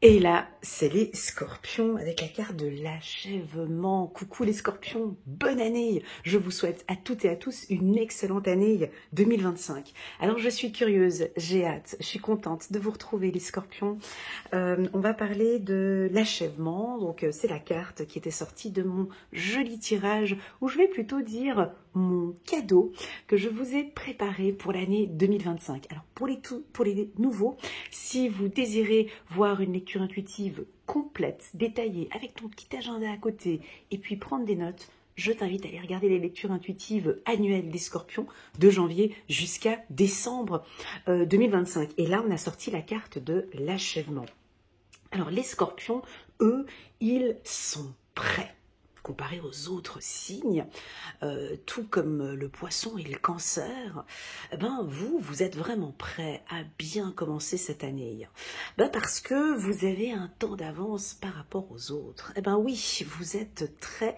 Et là, c'est les scorpions avec la carte de l'achèvement. Coucou les scorpions, bonne année. Je vous souhaite à toutes et à tous une excellente année 2025. Alors je suis curieuse, j'ai hâte, je suis contente de vous retrouver les scorpions. On va parler de l'achèvement. Donc c'est la carte qui était sortie de mon joli tirage, ou je vais plutôt dire mon cadeau que je vous ai préparé pour l'année 2025. Alors pour les nouveaux, si vous désirez voir une lecture intuitive complète, détaillée, avec ton petit agenda à côté, et puis prendre des notes, je t'invite à aller regarder les lectures intuitives annuelles des scorpions de janvier jusqu'à décembre 2025. Et là, on a sorti la carte de l'achèvement. Alors les scorpions, eux, ils sont prêts. Comparé aux autres signes, tout comme le poisson et le cancer, vous êtes vraiment prêt à bien commencer cette année. Parce que vous avez un temps d'avance par rapport aux autres. Oui, vous êtes très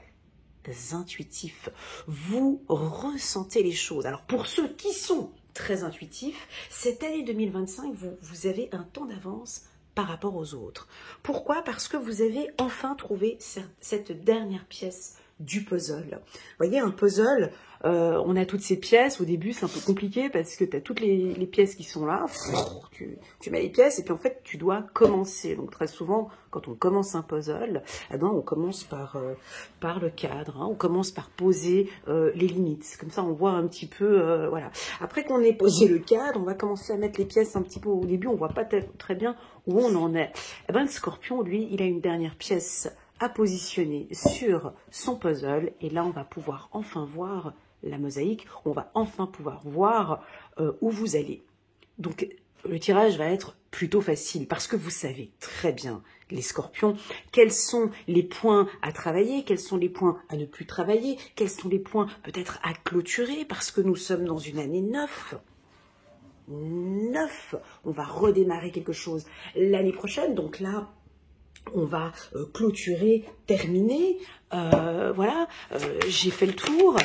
intuitif. Vous ressentez les choses. Alors pour ceux qui sont très intuitifs, cette année 2025, vous avez un temps d'avance par rapport aux autres. Pourquoi? Parce que vous avez enfin trouvé cette dernière pièce du puzzle. Vous voyez, un puzzle, on a toutes ces pièces. Au début, c'est un peu compliqué parce que tu as toutes les pièces qui sont là. Tu mets les pièces et puis en fait, tu dois commencer. Donc très souvent, quand on commence un puzzle, on commence par le cadre. On commence par poser les limites. Comme ça, on voit un petit peu, voilà. Après qu'on ait posé le cadre, on va commencer à mettre les pièces un petit peu. Au début, on voit pas très bien où on en est. Le scorpion, lui, il a une dernière pièce à positionner sur son puzzle. Et là, on va pouvoir enfin voir la mosaïque. On va enfin pouvoir voir où vous allez. Donc, le tirage va être plutôt facile parce que vous savez très bien, les scorpions, quels sont les points à travailler, quels sont les points à ne plus travailler, quels sont les points peut-être à clôturer parce que nous sommes dans une année 9. On va redémarrer quelque chose l'année prochaine. Donc là, on va clôturer, terminer. Voilà, j'ai fait le tour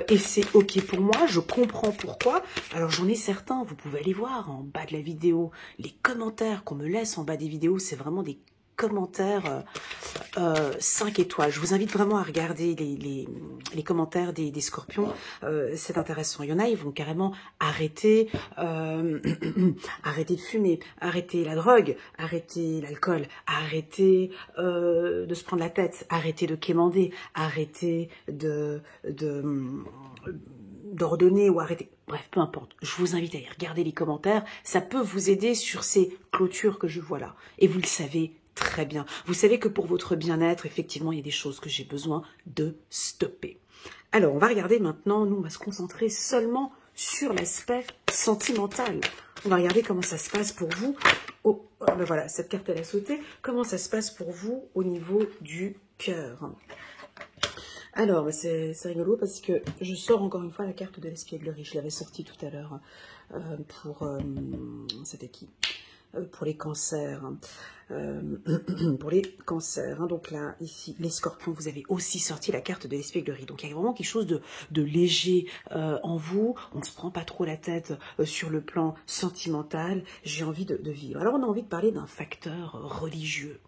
et c'est OK pour moi. Je comprends pourquoi. Alors j'en ai certains, vous pouvez aller voir en bas de la vidéo. Les commentaires qu'on me laisse en bas des vidéos, c'est vraiment des commentaires 5 étoiles. Je vous invite vraiment à regarder les commentaires des scorpions. C'est intéressant. Il y en a, ils vont carrément arrêter de fumer, arrêter la drogue, arrêter l'alcool, arrêter de se prendre la tête, arrêter de quémander, arrêter d'ordonner ou arrêter. Bref, peu importe. Je vous invite à aller regarder les commentaires. Ça peut vous aider sur ces clôtures que je vois là. Et vous le savez très bien. Vous savez que pour votre bien-être, effectivement, il y a des choses que j'ai besoin de stopper. Alors, on va regarder maintenant, nous, on va se concentrer seulement sur l'aspect sentimental. On va regarder comment ça se passe pour vous. Voilà, cette carte, elle a sauté. Comment ça se passe pour vous au niveau du cœur? Alors, c'est rigolo parce que je sors encore une fois la carte de l'espièglerie. Je l'avais sortie tout à l'heure pour... C'était qui? Pour les cancers. Pour les cancers. Donc là, ici, les scorpions, vous avez aussi sorti la carte de l'espièglerie. Donc il y a vraiment quelque chose de léger en vous. On ne se prend pas trop la tête sur le plan sentimental. J'ai envie de vivre. Alors on a envie de parler d'un facteur religieux.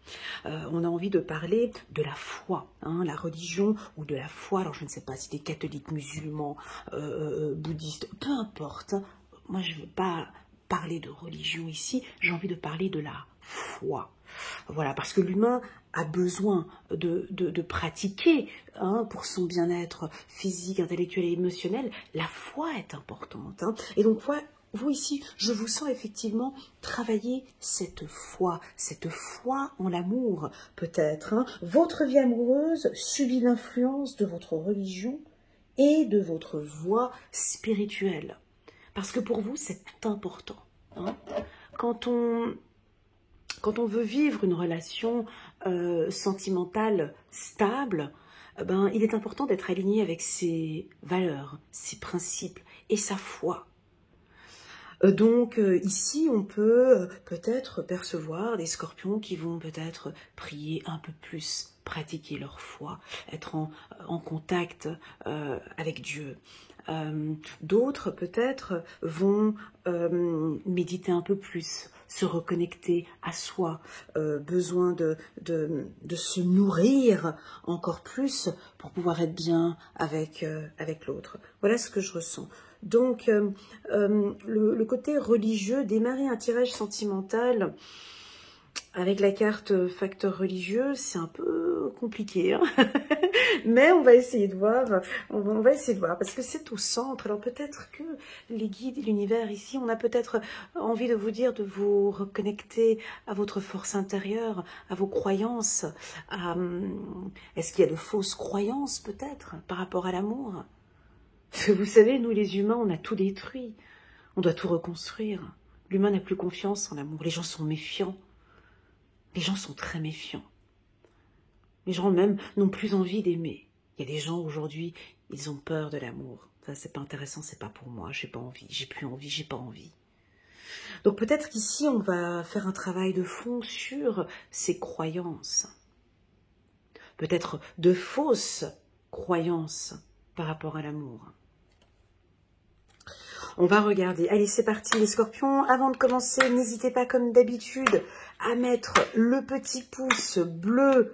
On a envie de parler de la foi. La religion ou de la foi. Alors je ne sais pas si tu es catholique, musulman, bouddhiste, peu importe. Moi je ne veux pas parler de religion ici, j'ai envie de parler de la foi. Voilà, parce que l'humain a besoin de pratiquer pour son bien-être physique, intellectuel et émotionnel. La foi est importante. Et donc, vous ici, je vous sens effectivement travailler cette foi en l'amour, peut-être. Votre vie amoureuse subit l'influence de votre religion et de votre voie spirituelle. Parce que pour vous, c'est important. Quand on veut vivre une relation sentimentale stable, il est important d'être aligné avec ses valeurs, ses principes et sa foi. Donc ici, on peut peut-être percevoir des scorpions qui vont peut-être prier un peu plus, pratiquer leur foi, être en contact avec Dieu. D'autres, peut-être, vont méditer un peu plus, se reconnecter à soi, besoin de se nourrir encore plus pour pouvoir être bien avec l'autre. Voilà ce que je ressens. Donc, le côté religieux, démarrer un tirage sentimental avec la carte facteur religieux, c'est un peu compliqué, hein. Mais on va essayer de voir, on va essayer de voir, parce que c'est au centre. Alors peut-être que les guides et l'univers ici, on a peut-être envie de vous dire de vous reconnecter à votre force intérieure, à vos croyances. Est-ce qu'il y a de fausses croyances peut-être par rapport à l'amour? Parce que vous savez, nous les humains, on a tout détruit. On doit tout reconstruire. L'humain n'a plus confiance en l'amour. Les gens sont méfiants. Les gens sont très méfiants. Les gens même n'ont plus envie d'aimer. Il y a des gens aujourd'hui, ils ont peur de l'amour. Ça, c'est pas intéressant, c'est pas pour moi, j'ai pas envie, j'ai plus envie, j'ai pas envie. Donc peut-être qu'ici, on va faire un travail de fond sur ces croyances. Peut-être de fausses croyances par rapport à l'amour. On va regarder. Allez, c'est parti les scorpions. Avant de commencer, n'hésitez pas comme d'habitude à mettre le petit pouce bleu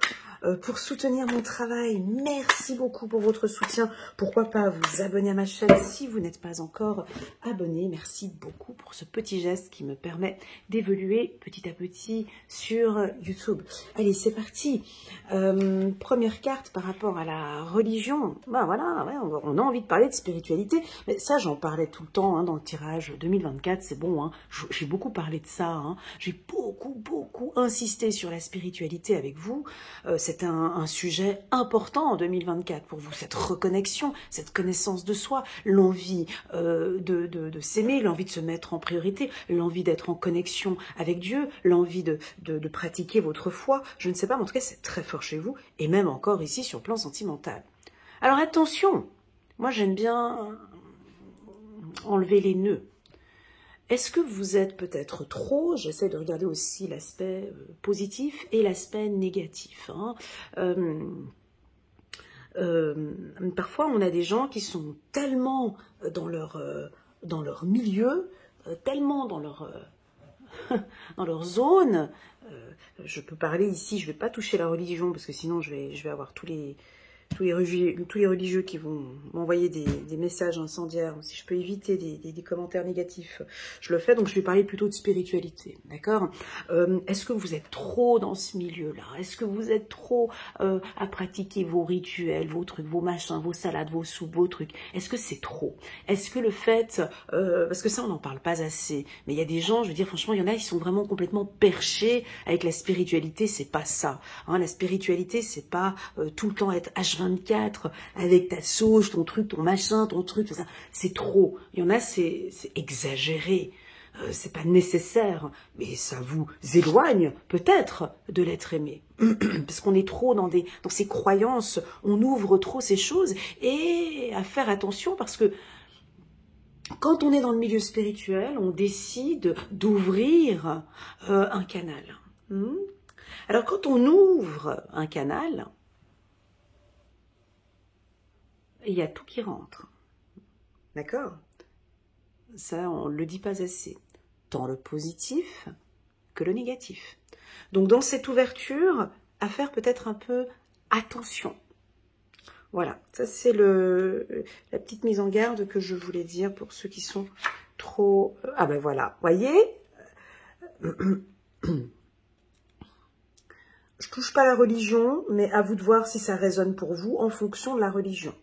pour soutenir mon travail. Merci beaucoup pour votre soutien. Pourquoi pas vous abonner à ma chaîne si vous n'êtes pas encore abonné. Merci beaucoup pour ce petit geste qui me permet d'évoluer petit à petit sur YouTube. Allez, c'est parti. Première carte par rapport à la religion. Ben voilà, ouais, on a envie de parler de spiritualité. Mais ça, j'en parlais tout le temps hein, dans le tirage 2024. C'est bon, hein, j'ai beaucoup parlé de ça. Hein. J'ai beaucoup insisté sur la spiritualité avec vous. C'est un sujet important en 2024 pour vous, cette reconnexion, cette connaissance de soi, l'envie de s'aimer, l'envie de se mettre en priorité, l'envie d'être en connexion avec Dieu, l'envie de pratiquer votre foi. Je ne sais pas, mais en tout cas, c'est très fort chez vous, et même encore ici sur le plan sentimental. Alors attention, moi j'aime bien enlever les nœuds. Est-ce que vous êtes peut-être trop, j'essaie de regarder aussi l'aspect positif et l'aspect négatif. Hein. Parfois, on a des gens qui sont tellement dans leur milieu, tellement dans leur zone. Je peux parler ici, je ne vais pas toucher la religion parce que sinon je vais avoir tous les religieux qui vont m'envoyer des messages incendiaires. Si je peux éviter des commentaires négatifs, je le fais. Donc, je vais parler plutôt de spiritualité, d'accord? Est-ce que vous êtes trop dans ce milieu-là? Est-ce que vous êtes trop à pratiquer vos rituels, vos trucs, vos machins, vos salades, vos soupes, vos trucs? Est-ce que c'est trop? Est-ce que le fait... parce que ça, on n'en parle pas assez. Mais il y a des gens, je veux dire, franchement, il y en a, ils sont vraiment complètement perchés avec la spiritualité. C'est pas ça. Hein, la spiritualité, c'est pas tout le temps être H24 avec ta sauge, ton truc, ton machin, ton truc, tout ça. C'est trop. Il y en a, c'est exagéré. C'est pas nécessaire, mais ça vous éloigne peut-être de l'être aimé. Parce qu'on est trop dans ces croyances, on ouvre trop ces choses, et à faire attention parce que quand on est dans le milieu spirituel, on décide d'ouvrir un canal. Alors quand on ouvre un canal, il y a tout qui rentre. D'accord? Ça, on ne le dit pas assez. Tant le positif que le négatif. Donc, dans cette ouverture, à faire peut-être un peu attention. Voilà, ça c'est la petite mise en garde que je voulais dire pour ceux qui sont trop... Ah ben voilà, voyez. Je touche pas à la religion, mais à vous de voir si ça résonne pour vous en fonction de la religion.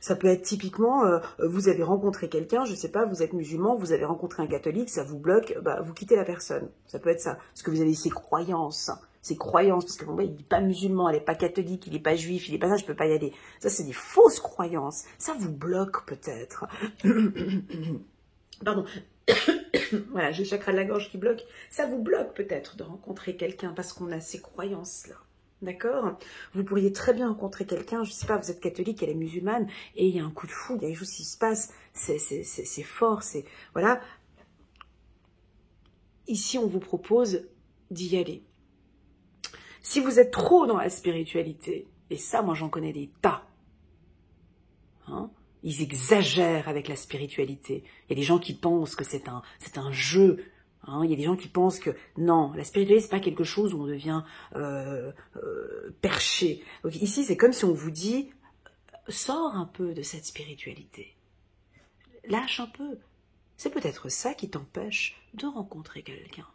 Ça peut être typiquement, vous avez rencontré quelqu'un, je ne sais pas, vous êtes musulman, vous avez rencontré un catholique, ça vous bloque, bah, vous quittez la personne. Ça peut être ça, parce que vous avez ces croyances, parce que bon, bah, il n'est pas musulman, elle n'est pas catholique, il n'est pas juif, il n'est pas ça, je ne peux pas y aller. Ça, c'est des fausses croyances. Ça vous bloque peut-être. Pardon. Voilà, j'ai le chakra de la gorge qui bloque. Ça vous bloque peut-être de rencontrer quelqu'un parce qu'on a ces croyances-là. D'accord? Vous pourriez très bien rencontrer quelqu'un, je ne sais pas, vous êtes catholique, elle est musulmane, et il y a un coup de fou, il y a des choses qui se passent, c'est fort, c'est... Voilà. Ici, on vous propose d'y aller. Si vous êtes trop dans la spiritualité, et ça, moi, j'en connais des tas, hein, Ils exagèrent avec la spiritualité. Il y a des gens qui pensent que c'est un jeu. Hein. Il y a des gens qui pensent que non, la spiritualité, c'est pas quelque chose où on devient perché. Donc, ici, c'est comme si on vous dit, sors un peu de cette spiritualité. Lâche un peu. C'est peut-être ça qui t'empêche de rencontrer quelqu'un.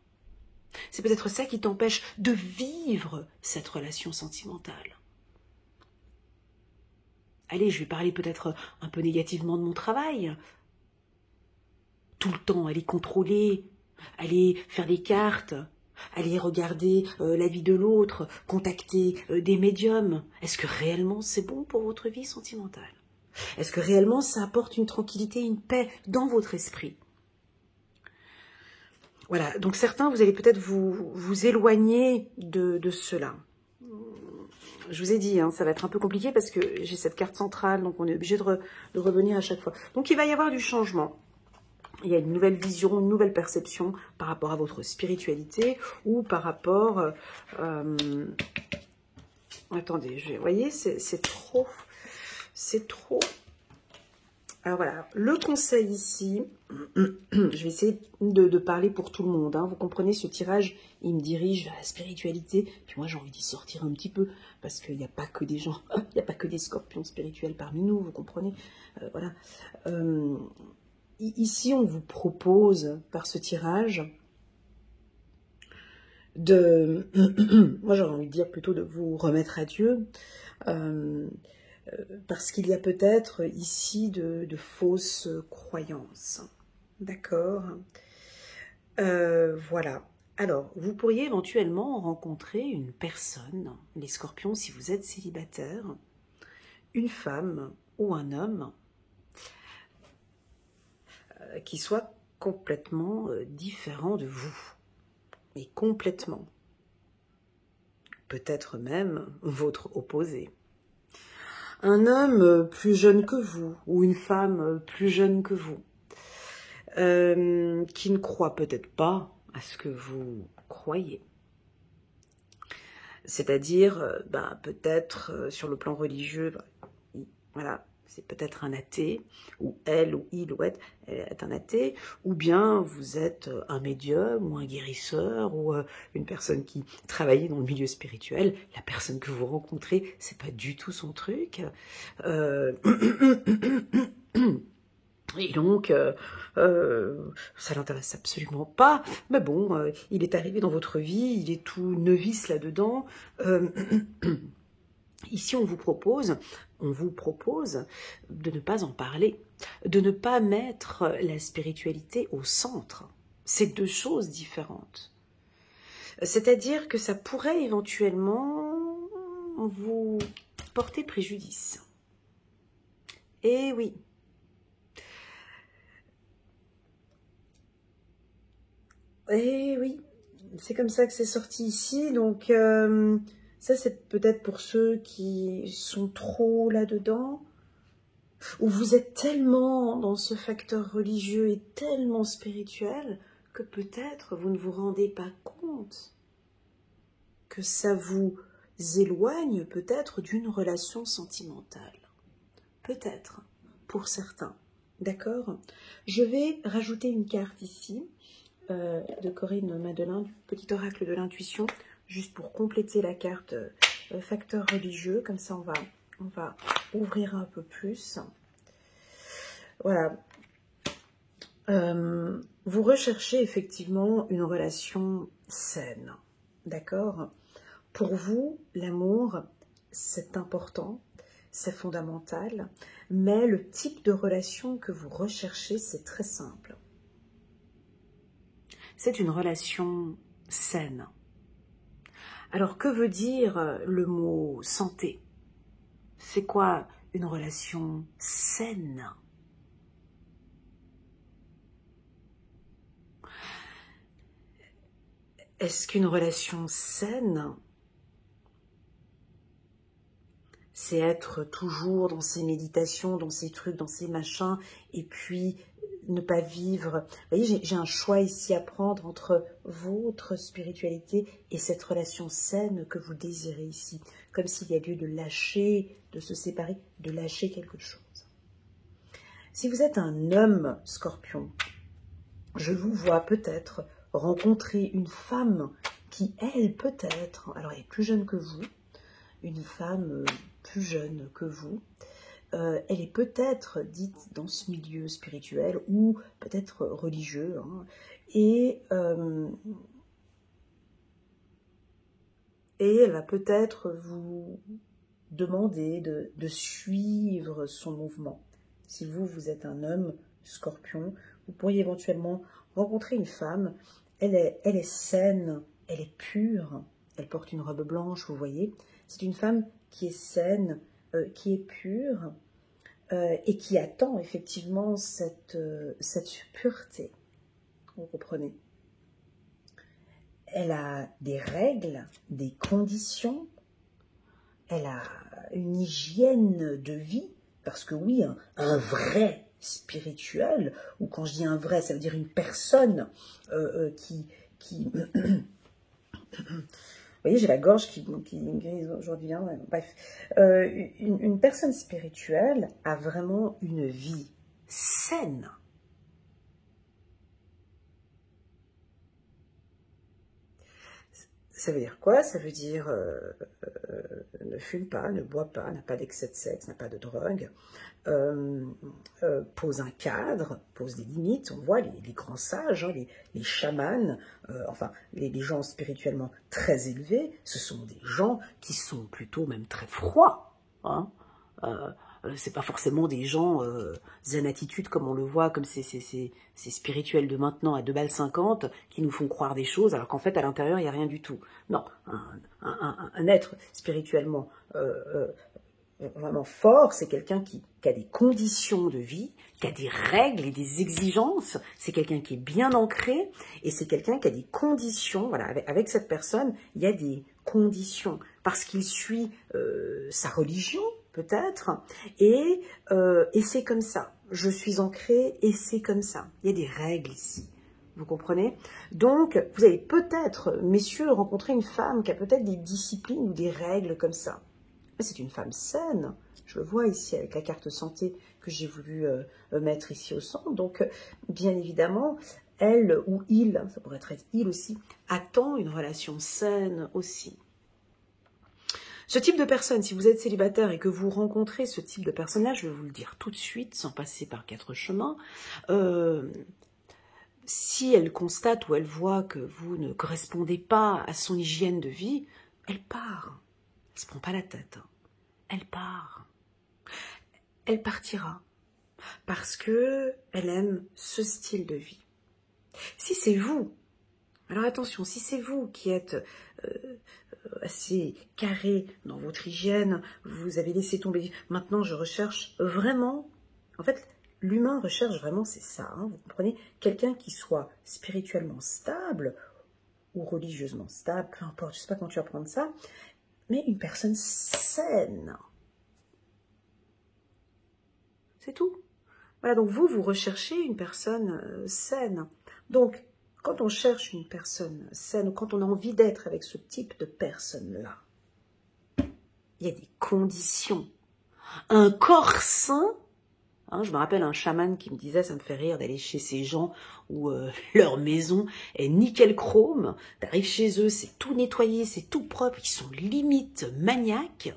C'est peut-être ça qui t'empêche de vivre cette relation sentimentale. Allez, je vais parler peut-être un peu négativement de mon travail. Tout le temps, aller contrôler, aller faire des cartes, aller regarder la vie de l'autre, contacter des médiums. Est-ce que réellement c'est bon pour votre vie sentimentale? Est-ce que réellement ça apporte une tranquillité, une paix dans votre esprit? Voilà, donc certains, vous allez peut-être vous éloigner de cela. Je vous ai dit, hein, ça va être un peu compliqué parce que j'ai cette carte centrale, donc on est obligé de revenir à chaque fois. Donc il va y avoir du changement. Il y a une nouvelle vision, une nouvelle perception par rapport à votre spiritualité ou par rapport... attendez, vous voyez, c'est trop... C'est trop... Alors voilà, le conseil ici, je vais essayer de parler pour tout le monde. Hein. Vous comprenez, ce tirage, il me dirige vers la spiritualité. Puis moi, j'ai envie d'y sortir un petit peu, parce qu'il n'y a pas que des gens, il n'y a pas que des scorpions spirituels parmi nous, vous comprenez. Voilà. Ici, on vous propose, par ce tirage, de... moi, j'aurais envie de dire plutôt de vous remettre à Dieu, parce qu'il y a peut-être ici de fausses croyances. D'accord. Voilà. Alors, vous pourriez éventuellement rencontrer une personne, les scorpions, si vous êtes célibataire, une femme ou un homme, qui soit complètement différent de vous. Et complètement. Peut-être même votre opposé. Un homme plus jeune que vous, ou une femme plus jeune que vous, qui ne croit peut-être pas à ce que vous croyez. C'est-à-dire, peut-être sur le plan religieux, voilà, c'est peut-être un athée, ou elle, ou il, ou elle est un athée, ou bien vous êtes un médium, ou un guérisseur, ou une personne qui travaille dans le milieu spirituel. La personne que vous rencontrez, c'est pas du tout son truc. Et donc, ça l'intéresse absolument pas. Mais bon, il est arrivé dans votre vie, il est tout novice là-dedans. Ici, on vous propose de ne pas en parler, de ne pas mettre la spiritualité au centre. C'est deux choses différentes. C'est-à-dire que ça pourrait éventuellement vous porter préjudice. Et oui. Et oui, c'est comme ça que c'est sorti ici, donc... ça, c'est peut-être pour ceux qui sont trop là-dedans, où vous êtes tellement dans ce facteur religieux et tellement spirituel que peut-être vous ne vous rendez pas compte que ça vous éloigne peut-être d'une relation sentimentale. Peut-être, pour certains. D'accord? Je vais rajouter une carte ici, de Corinne Madelin, du petit oracle de l'intuition, juste pour compléter la carte facteur religieux. Comme ça, on va ouvrir un peu plus. Voilà. Vous recherchez effectivement une relation saine. D'accord? Pour vous, l'amour, c'est important, c'est fondamental, mais le type de relation que vous recherchez, c'est très simple. C'est une relation saine. Alors, que veut dire le mot santé? C'est quoi une relation saine? Est-ce qu'une relation saine, c'est être toujours dans ses méditations, dans ses trucs, dans ses machins, et puis ne pas vivre... Vous voyez, j'ai un choix ici à prendre entre votre spiritualité et cette relation saine que vous désirez ici. Comme s'il y a lieu de lâcher, de se séparer, de lâcher quelque chose. Si vous êtes un homme scorpion, je vous vois peut-être rencontrer une femme qui, elle, peut-être, alors elle est plus jeune que vous, une femme plus jeune que vous, elle est peut-être dite dans ce milieu spirituel ou peut-être religieux, hein, et elle va peut-être vous demander de suivre son mouvement. Si vous êtes un homme scorpion, vous pourriez éventuellement rencontrer une femme, elle est saine, elle est pure, elle porte une robe blanche, vous voyez. C'est une femme qui est saine, qui est pure, et qui attend effectivement cette pureté. Vous comprenez? Elle a des règles, des conditions, elle a une hygiène de vie, parce que oui, un vrai spirituel, ou quand je dis un vrai, ça veut dire une personne qui vous voyez, j'ai la gorge qui grise aujourd'hui. Hein, bref, une personne spirituelle a vraiment une vie saine. Ça veut dire quoi? Ça veut dire ne fume pas, ne boit pas, n'a pas d'excès de sexe, n'a pas de drogue, pose un cadre, pose des limites. On voit les grands sages, hein, les chamans, enfin les gens spirituellement très élevés, ce sont des gens qui sont plutôt même très froids. Hein. C'est pas forcément des gens zen attitude comme on le voit, comme ces spirituels de maintenant à 2,50 balles qui nous font croire des choses alors qu'en fait à l'intérieur il n'y a rien du tout. Non, un être spirituellement vraiment fort, c'est quelqu'un qui a des conditions de vie, qui a des règles et des exigences, c'est quelqu'un qui est bien ancré et c'est quelqu'un qui a des conditions. Voilà, avec cette personne, il y a des conditions parce qu'il suit sa religion, peut-être, et c'est comme ça. Je suis ancrée et c'est comme ça. Il y a des règles ici. Vous comprenez? Donc, vous allez peut-être, messieurs, rencontrer une femme qui a peut-être des disciplines ou des règles comme ça. Mais c'est une femme saine. Je le vois ici avec la carte santé que j'ai voulu mettre ici au centre. Donc, bien évidemment, elle ou il, ça pourrait être il aussi, attend une relation saine aussi. Ce type de personne, si vous êtes célibataire et que vous rencontrez ce type de personnage, je vais vous le dire tout de suite, sans passer par 4 chemins, si elle constate ou elle voit que vous ne correspondez pas à son hygiène de vie, elle part. Elle ne se prend pas la tête. Elle part. Elle partira. Parce que elle aime ce style de vie. Si c'est vous, alors attention, si c'est vous qui êtes assez carré dans votre hygiène, vous avez laissé tomber, maintenant je recherche vraiment, en fait, l'humain recherche vraiment, c'est ça, hein, vous comprenez, quelqu'un qui soit spirituellement stable ou religieusement stable, peu importe, je ne sais pas comment tu vas prendre ça, mais une personne saine. C'est tout. Voilà, donc vous recherchez une personne saine. Donc, quand on cherche une personne saine, ou quand on a envie d'être avec ce type de personne-là, il y a des conditions. Un corps sain, hein, je me rappelle un chaman qui me disait, ça me fait rire d'aller chez ces gens où leur maison est nickel chrome, t'arrives chez eux, c'est tout nettoyé, c'est tout propre, ils sont limite maniaques.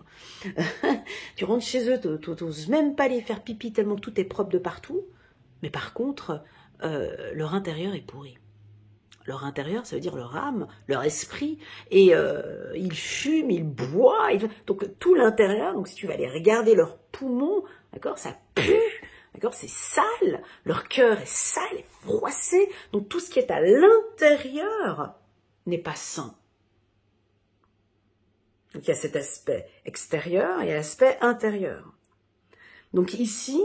Tu rentres chez eux, t'oses même pas les faire pipi tellement tout est propre de partout, mais par contre, leur intérieur est pourri. Leur intérieur, ça veut dire leur âme, leur esprit, et ils fument, ils boivent, donc tout l'intérieur, donc si tu vas aller regarder leurs poumons, d'accord, ça pue, d'accord, c'est sale, leur cœur est sale, est froissé, donc tout ce qui est à l'intérieur n'est pas sain. Donc il y a cet aspect extérieur et l'aspect intérieur. Donc ici,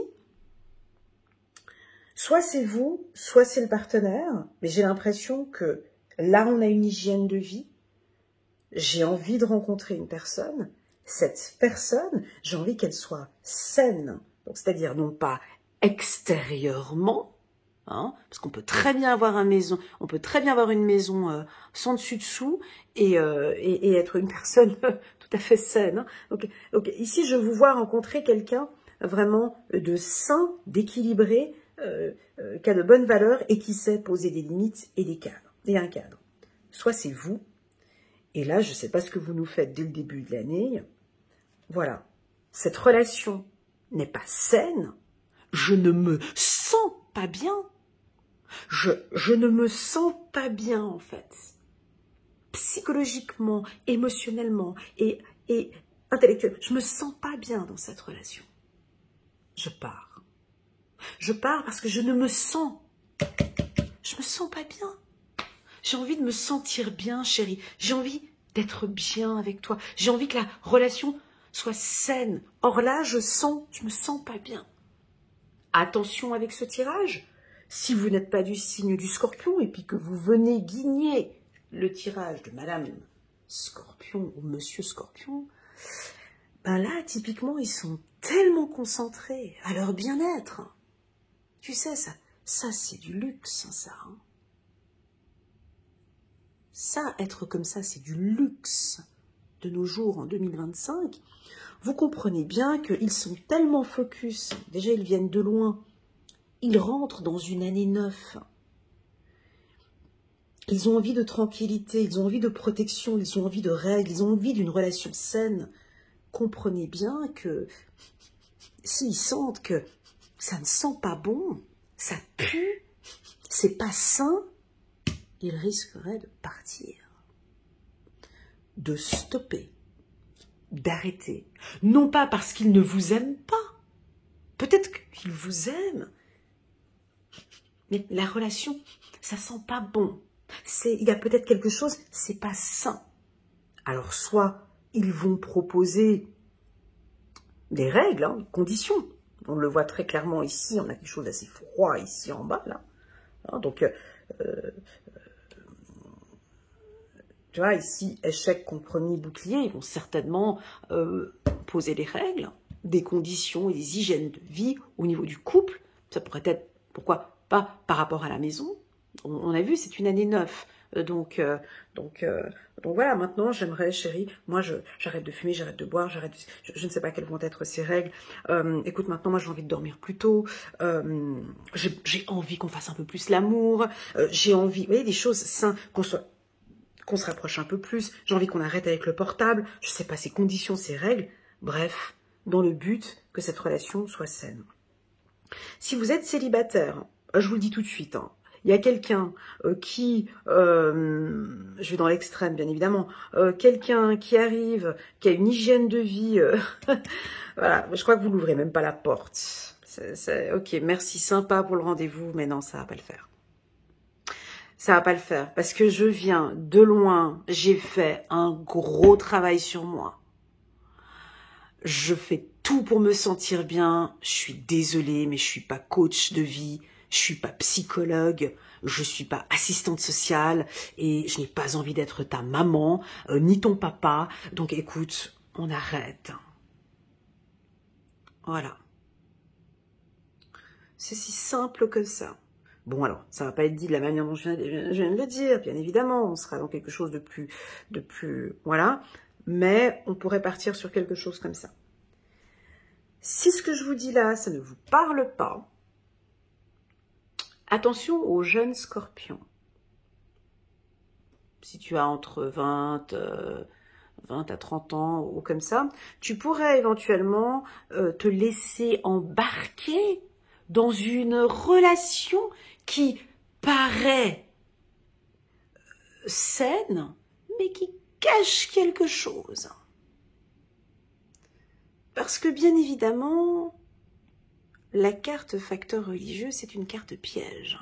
soit c'est vous, soit c'est le partenaire, mais j'ai l'impression que là, on a une hygiène de vie, j'ai envie de rencontrer une personne, cette personne, j'ai envie qu'elle soit saine, donc c'est-à-dire non pas extérieurement, hein, parce qu'on peut très bien avoir une maison sans dessus-dessous et être une personne tout à fait saine. Hein. Donc ici, je vous vois rencontrer quelqu'un vraiment de sain, d'équilibré, qui a de bonnes valeurs et qui sait poser des limites et des cadres, et un cadre. Soit c'est vous, et là, je ne sais pas ce que vous nous faites dès le début de l'année. Voilà, cette relation n'est pas saine, je ne me sens pas bien, je ne me sens pas bien en fait, psychologiquement, émotionnellement et intellectuellement, je me sens pas bien dans cette relation. Je pars parce que je me sens pas bien. J'ai envie de me sentir bien, chérie. J'ai envie d'être bien avec toi. J'ai envie que la relation soit saine. Or là, je me sens pas bien. Attention avec ce tirage. Si vous n'êtes pas du signe du Scorpion et puis que vous venez guigner le tirage de Madame Scorpion ou Monsieur Scorpion, ben là, typiquement, ils sont tellement concentrés à leur bien-être. Tu sais, ça c'est du luxe, ça. Hein. Ça, être comme ça, c'est du luxe de nos jours en 2025. Vous comprenez bien qu'ils sont tellement focus. Déjà, ils viennent de loin. Ils rentrent dans une année 9. Ils ont envie de tranquillité, ils ont envie de protection, ils ont envie de règles, ils ont envie d'une relation saine. Comprenez bien que s'ils sentent que ça ne sent pas bon, ça pue, c'est pas sain, ils risqueraient de partir, de stopper, d'arrêter. Non pas parce qu'ils ne vous aiment pas, peut-être qu'ils vous aiment, mais la relation, ça sent pas bon. Il y a peut-être quelque chose, c'est pas sain. Alors soit ils vont proposer des règles, hein, des conditions. On le voit très clairement ici, on a quelque chose d'assez froid ici en bas, là. Hein, donc, tu vois, ici, échec, compromis, bouclier, ils vont certainement poser des règles, des conditions et des hygiènes de vie au niveau du couple. Ça pourrait être, pourquoi pas, par rapport à la maison. On a vu, c'est une année 9. Donc voilà, maintenant, j'aimerais, chérie, moi, j'arrête de fumer, j'arrête de boire, je ne sais pas quelles vont être ces règles. Écoute, maintenant, moi, j'ai envie de dormir plus tôt. J'ai envie qu'on fasse un peu plus l'amour. J'ai envie, vous voyez, des choses saines, qu'on se rapproche un peu plus. J'ai envie qu'on arrête avec le portable. Je ne sais pas, ces conditions, ces règles. Bref, dans le but que cette relation soit saine. Si vous êtes célibataire, je vous le dis tout de suite, hein, il y a quelqu'un qui, je vais dans l'extrême bien évidemment, quelqu'un qui arrive, qui a une hygiène de vie, voilà, je crois que vous n'ouvrez même pas la porte. Ok, merci, sympa pour le rendez-vous, mais non, ça va pas le faire. Ça va pas le faire, parce que je viens de loin, j'ai fait un gros travail sur moi. Je fais tout pour me sentir bien, je suis désolée, mais je suis pas coach de vie, je suis pas psychologue, je suis pas assistante sociale et je n'ai pas envie d'être ta maman, ni ton papa. Donc écoute, on arrête. Voilà. C'est si simple que ça. Bon alors, ça va pas être dit de la manière dont je viens de le dire, bien évidemment, on sera dans quelque chose de plus, voilà. Mais on pourrait partir sur quelque chose comme ça. Si ce que je vous dis là, ça ne vous parle pas, attention aux jeunes scorpions. Si tu as entre 20 à 30 ans ou comme ça, tu pourrais éventuellement te laisser embarquer dans une relation qui paraît saine, mais qui cache quelque chose. Parce que bien évidemment, la carte facteur religieux, c'est une carte piège.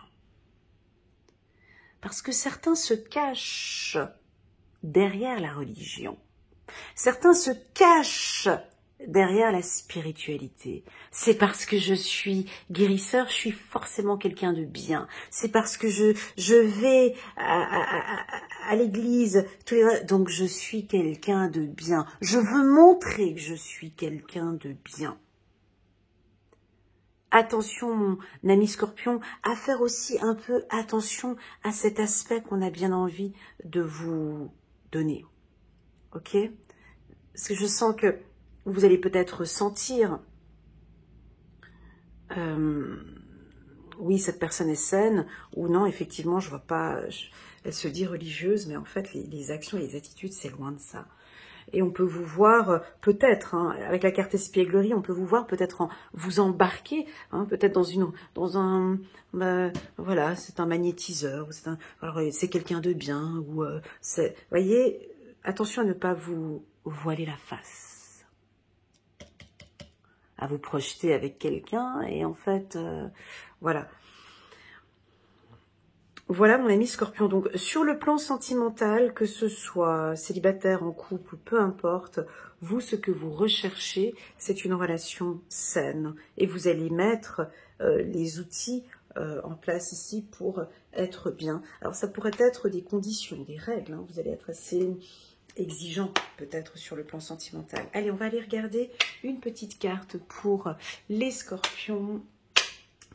Parce que certains se cachent derrière la religion. Certains se cachent derrière la spiritualité. C'est parce que je suis guérisseur, je suis forcément quelqu'un de bien. C'est parce que je vais à l'église, donc je suis quelqu'un de bien. Je veux montrer que je suis quelqu'un de bien. Attention, mon ami Scorpion, à faire aussi un peu attention à cet aspect qu'on a bien envie de vous donner. Ok? Parce que je sens que vous allez peut-être sentir Oui, cette personne est saine, ou non, effectivement, je vois pas, elle se dit religieuse, mais en fait, les actions et les attitudes, c'est loin de ça. Et on peut vous voir, peut-être, hein, avec la carte espièglerie, on peut vous voir peut-être vous embarquer, hein, peut-être dans un, voilà, c'est un magnétiseur, c'est quelqu'un de bien, ou voyez, attention à ne pas vous voiler la face, à vous projeter avec quelqu'un, et en fait, voilà. Voilà mon ami Scorpion, donc sur le plan sentimental, que ce soit célibataire, en couple, peu importe, vous, ce que vous recherchez, c'est une relation saine. Et vous allez mettre les outils en place ici pour être bien. Alors ça pourrait être des conditions, des règles, hein. Vous allez être assez exigeant peut-être sur le plan sentimental. Allez, on va aller regarder une petite carte pour les Scorpions,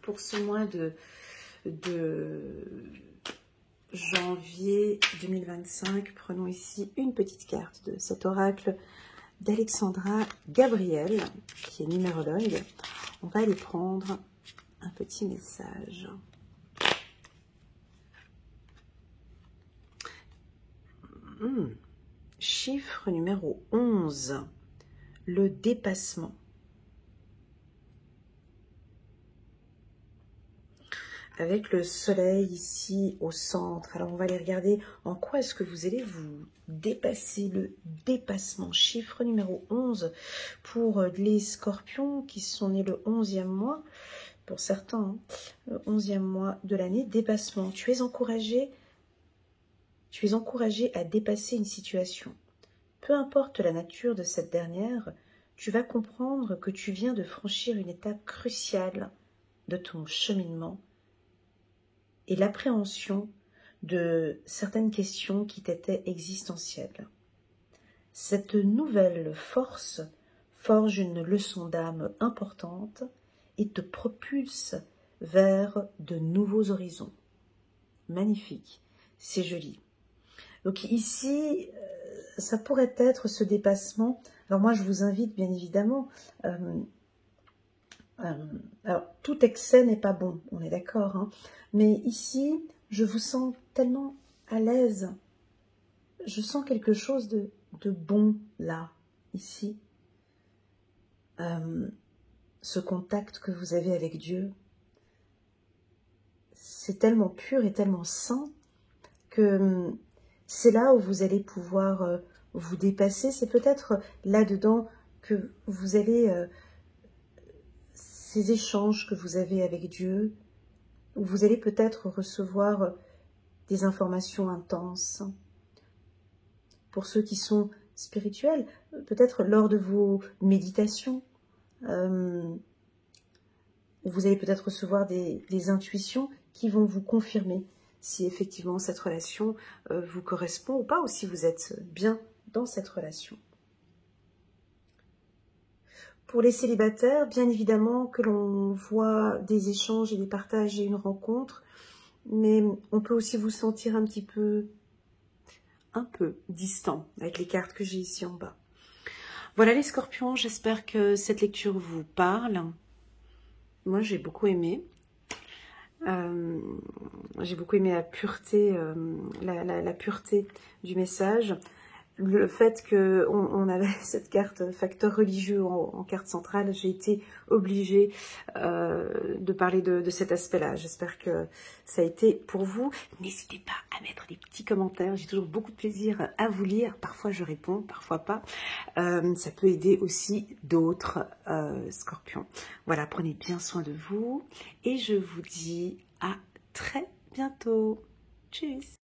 pour ce mois de janvier 2025. Prenons ici une petite carte de cet oracle d'Alexandra Gabriel, qui est numérologue. On va aller prendre un petit message. Chiffre numéro 11, le dépassement. Avec le soleil ici au centre. Alors on va aller regarder en quoi est-ce que vous allez vous dépasser, le dépassement. Chiffre numéro 11 pour les Scorpions qui sont nés le 11e mois, pour certains, hein, le 11e mois de l'année. Dépassement. Tu es encouragé à dépasser une situation. Peu importe la nature de cette dernière, tu vas comprendre que tu viens de franchir une étape cruciale de ton cheminement et l'appréhension de certaines questions qui t'étaient existentielles. Cette nouvelle force forge une leçon d'âme importante et te propulse vers de nouveaux horizons. Magnifique, c'est joli. Donc ici, ça pourrait être ce dépassement. Alors moi, je vous invite bien évidemment... alors, tout excès n'est pas bon, on est d'accord, hein, mais ici, je vous sens tellement à l'aise. Je sens quelque chose de bon, là, ici. Ce contact que vous avez avec Dieu, c'est tellement pur et tellement sain que c'est là où vous allez pouvoir vous dépasser. C'est peut-être là-dedans que vous allez... ces échanges que vous avez avec Dieu, où vous allez peut-être recevoir des informations intenses. Pour ceux qui sont spirituels, peut-être lors de vos méditations, où vous allez peut-être recevoir des intuitions qui vont vous confirmer si effectivement cette relation vous correspond ou pas, ou si vous êtes bien dans cette relation. Pour les célibataires, bien évidemment que l'on voit des échanges et des partages et une rencontre, mais on peut aussi vous sentir un peu distant avec les cartes que j'ai ici en bas. Voilà les Scorpions, j'espère que cette lecture vous parle. Moi, j'ai beaucoup aimé. J'ai beaucoup aimé la pureté, la pureté du message. Le fait qu'on avait cette carte facteur religieux en carte centrale, j'ai été obligée de parler de cet aspect-là. J'espère que ça a été pour vous. N'hésitez pas à mettre des petits commentaires. J'ai toujours beaucoup de plaisir à vous lire. Parfois je réponds, parfois pas. Ça peut aider aussi d'autres Scorpions. Voilà, prenez bien soin de vous et je vous dis à très bientôt. Tchuss!